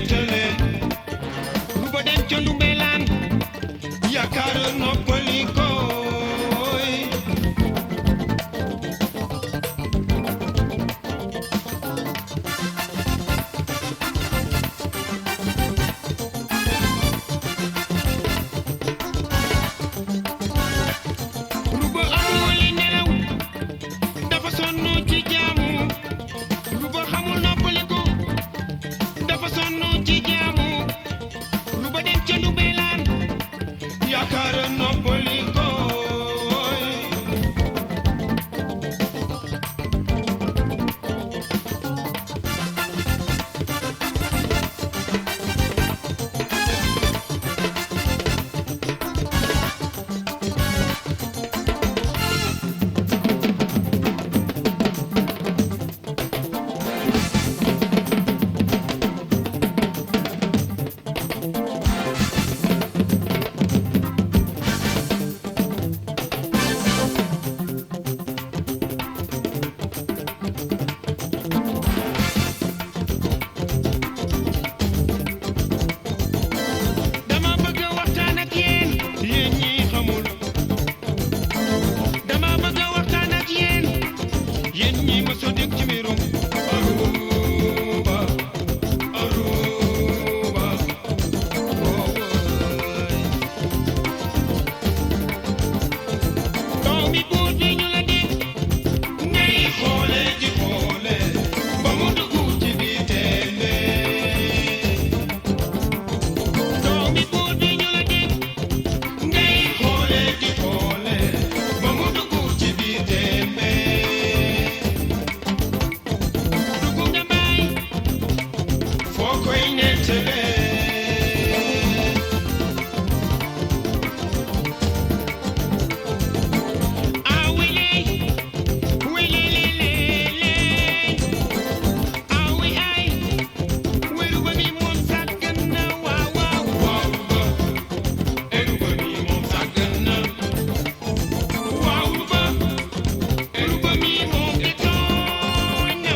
nettale lu ba dem ca Ndumbelaan yaakaar noppali koy lu ba amul nelaw dafa sonn ci jaamu lu ba xamul noppaliku dafa sonn ci jaamu lu ba dem ca Ndumbelaan yaakaar noppaliku dama bëgg waxtaan ak yéen yéen ñi xamul dama bëgg waxtaan ak yéen yéen ñi ma so dégg ci mbirum Aruba Aruba doomi buur bi ñu la dégg ngay xoole ji xoole ba mu dugg ci biir teene doomi buur bi ñu la dégg ngay xoole ji xoole ba mu dugg ci biir teene dugg nga bàyyi foo koy nettale ah wele welelelele ah wi ay weru ba mi moom sàggan na waaw waaw waaw ba eru ba mi moom sàggan na waaw ba eru ba mi moom de tooñ na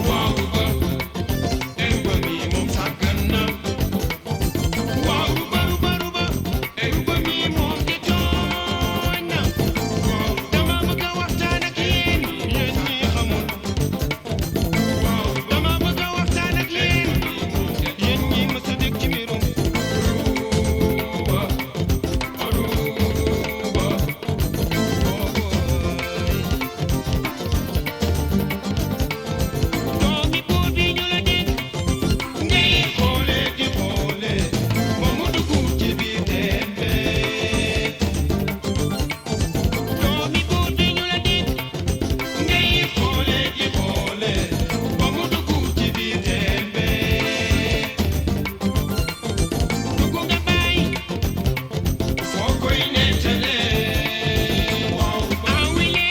waaw ba eru ba mi moom sàggan na waaw ba eru ba mi moom de tooñ na waaw dama bëgg a waxtaan ak yéen yéen ñi xamul waaw dama bëgg a waxtaan ak yéen yéen ñi mës a dégg ci mbirum Aruba Aruba doomi buur bi ñu la dégg ngay xoole di xoole ba mu dugg ci biir tembe doomi buur bi ñu la dégg ngay xoole di xoole ba mu dugg ci biir tembe dugg nga bàyyi foo koy nettale waaw ah wile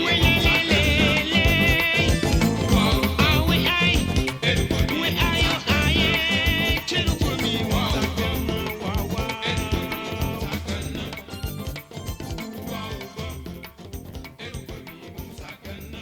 welelelele waaw ah wi ay we ayo aye celu ko mi waaw waaw waaw sàggan na waaw ba eru ko mi moom sàggan na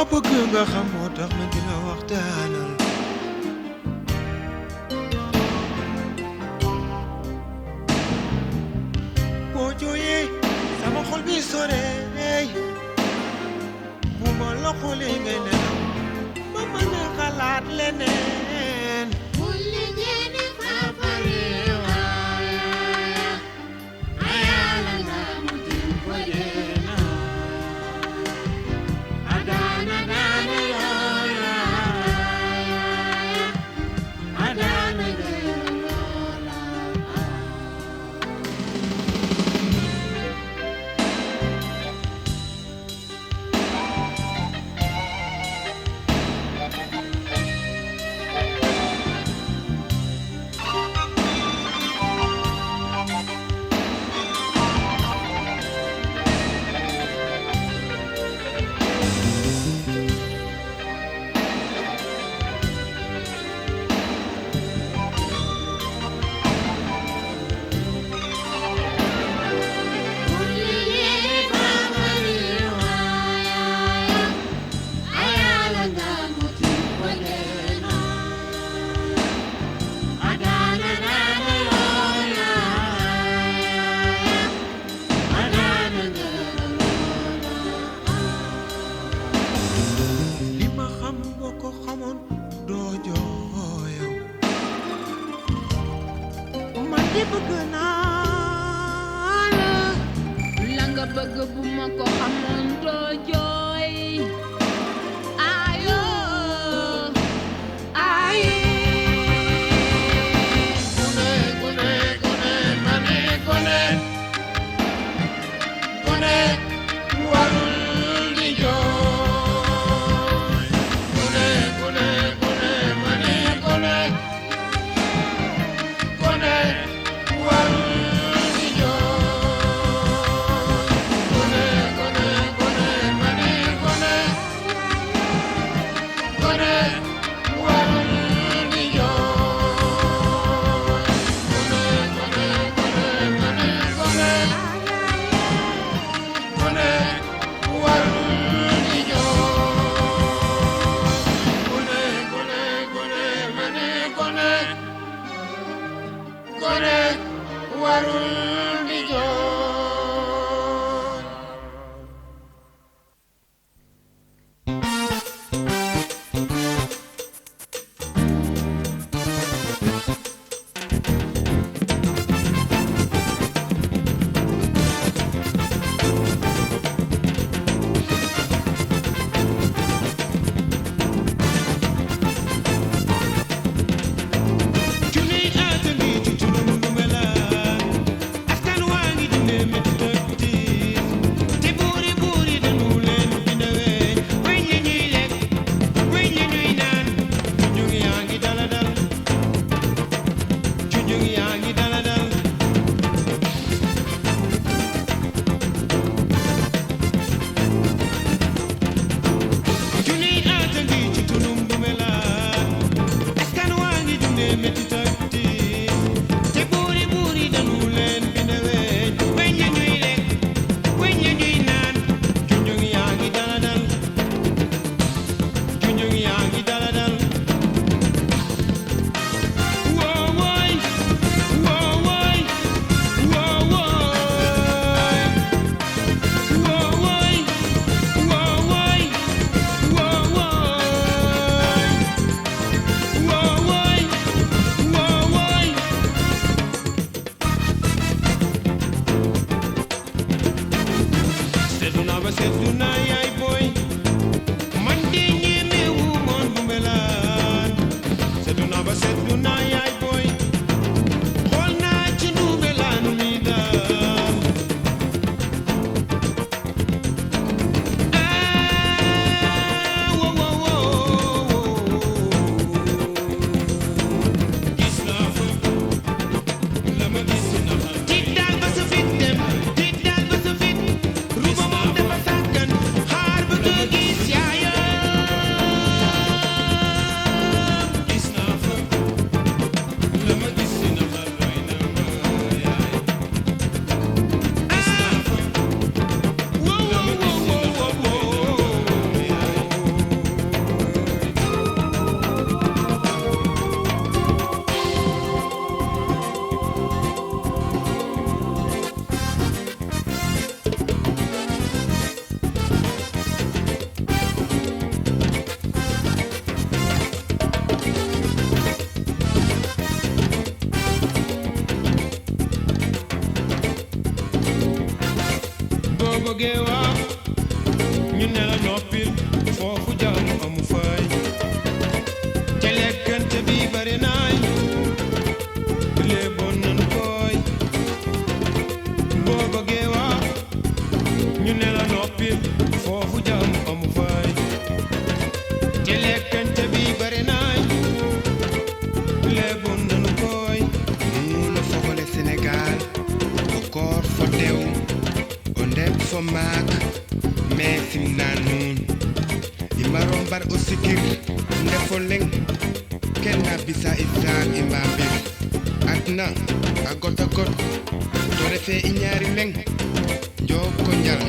bëgg nga xam moo tax ma di la waxtaanal boo jooyee sama xol bi soreey bu ma la xoolee ngay nelaw ma mën a xalaat leneen bëggee wax ñu ne la noppil foofu jàmm amu fay ca lekkante bi bari naay léeboon nanu koy boo bëggee wax ñu ne la noppil foofu jàmm amu fay ca lekkante bi bari naay léeboon nanu koy mu no fogole Sénégal o koor fo dew o ndeb fo maak mais simna nuun i mbaro mbar o sikir ndefo leng ken na bisa isaan i mbambir adna a got to refe i ñaari leng njook ko njal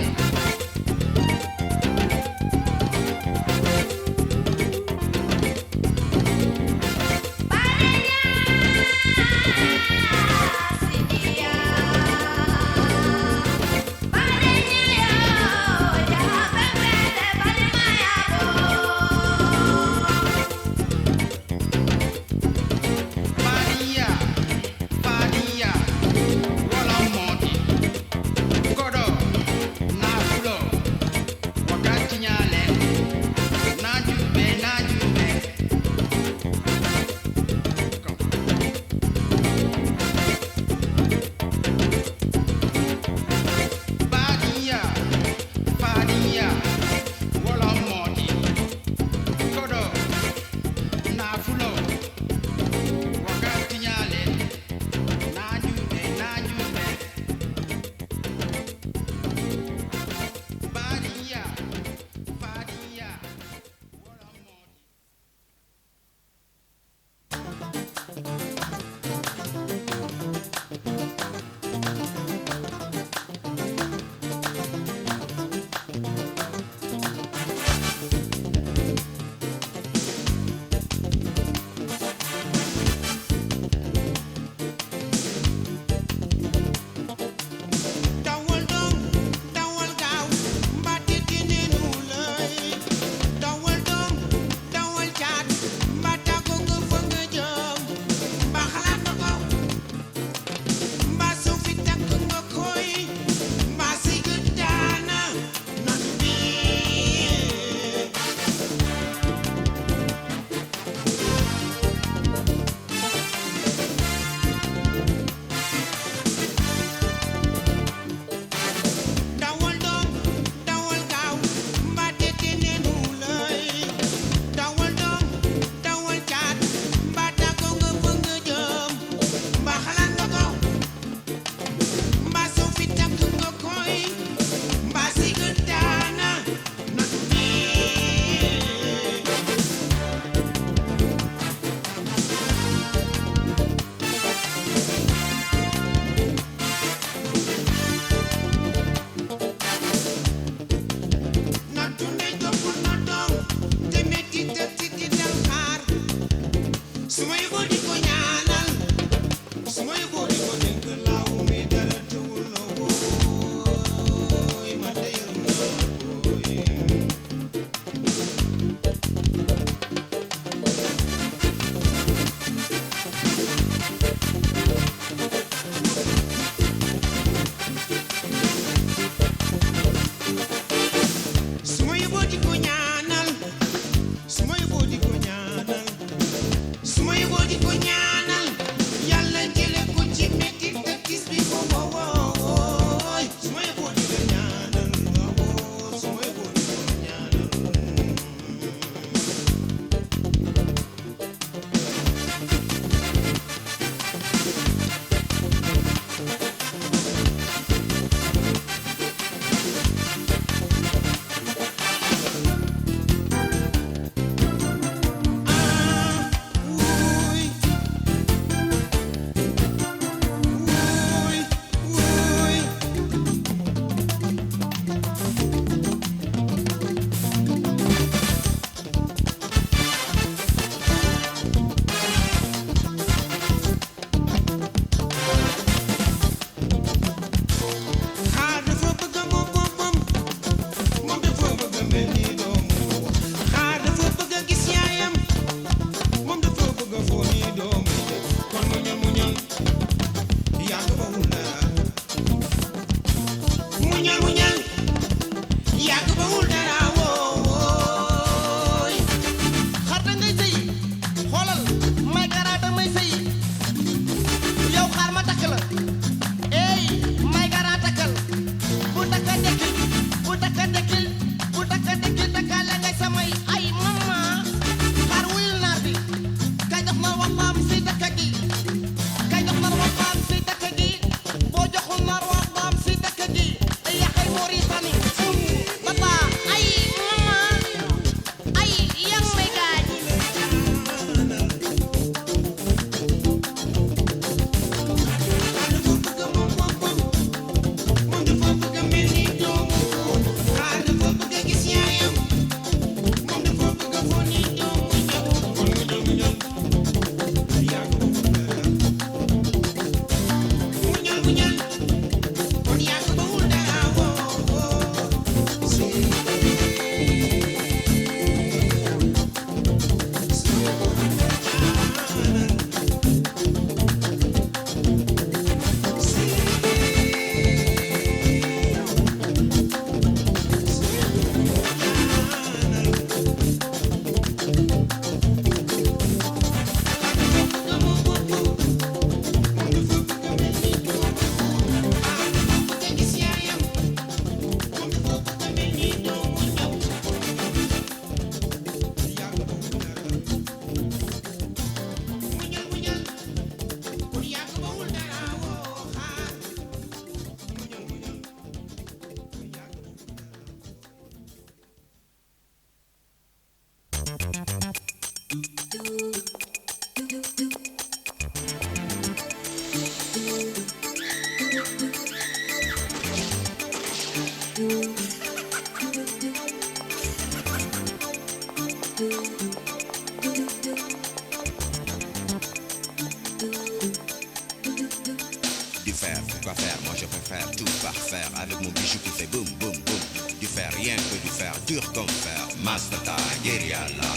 quoi faire, moi je préfère tout parfaire. Avec mon bijou qui fait boum boum boum. Du fer, rien que du fer, dur comme fer. Mastata, Geriala.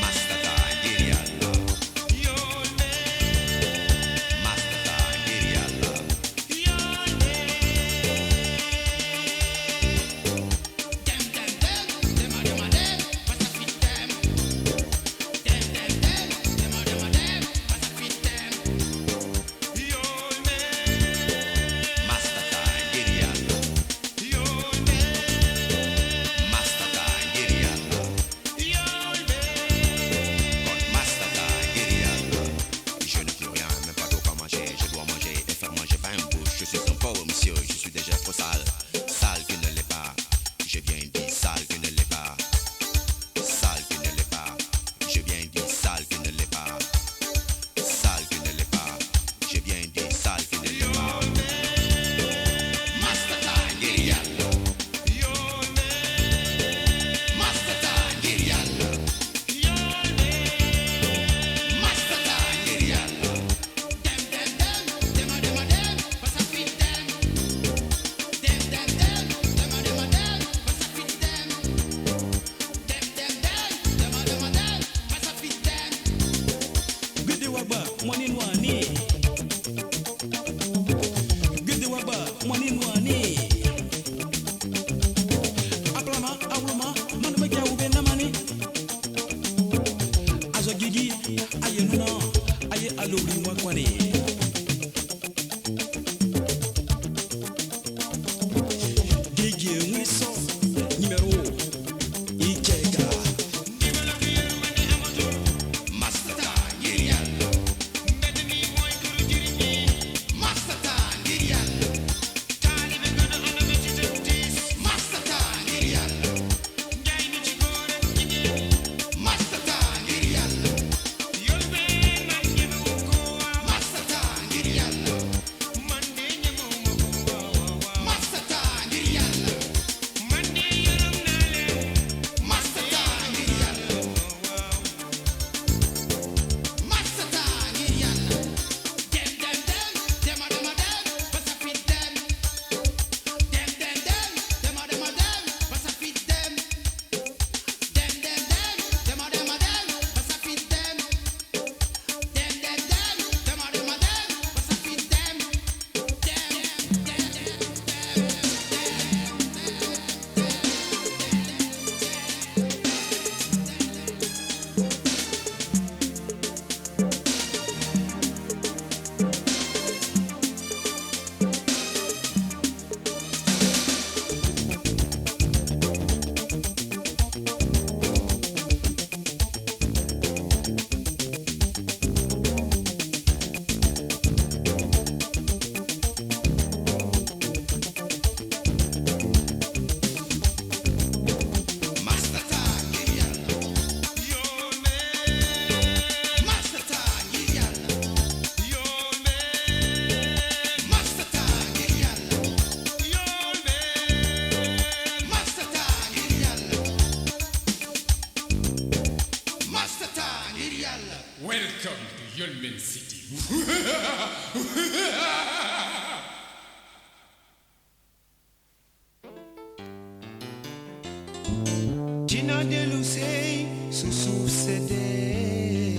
Mastata, Geriala. Mastata, Geriala. Welcome to Yulman City. Dina delu sey su suuf sedee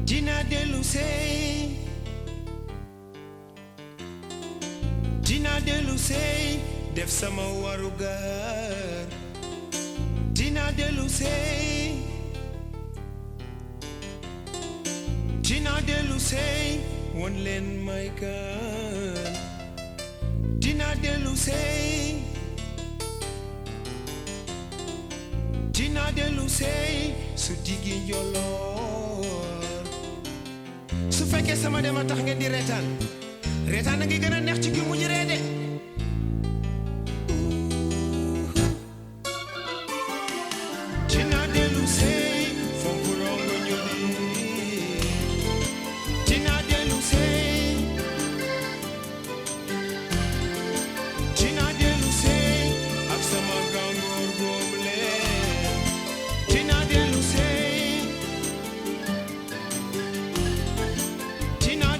dina delu sey dina delu sey def sama warugar dina delu sey dina delu sey won leen may kan dina delu sey dina delu sey su digi njoloor su fekkee sama dema tax ngeen di reetaan reetaan a ngi gën a neex ci gi mu ñu reede dina delu sey fonku rongo ñu dina delu sey dina delu sey ak sama gàngoor góom leen dina delu sey dina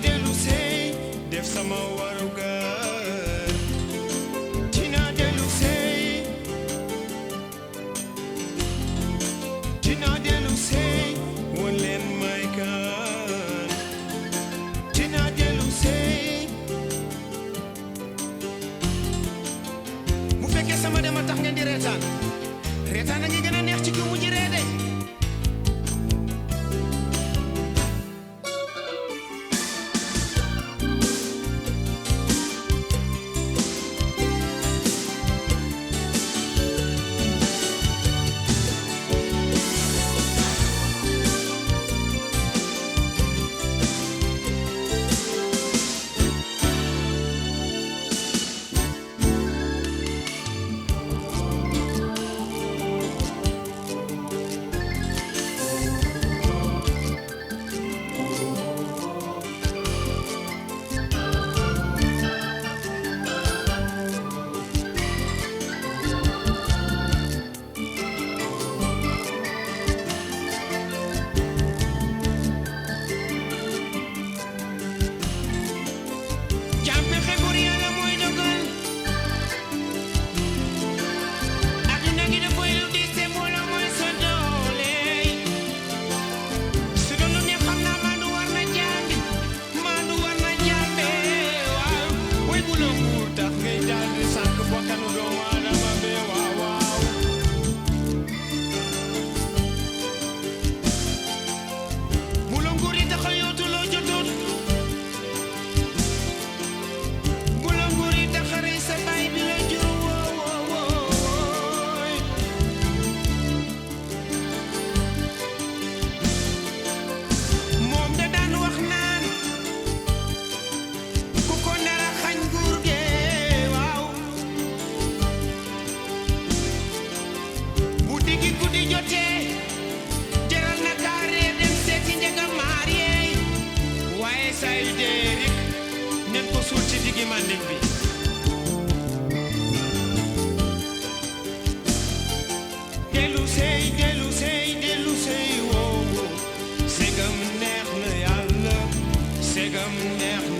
neex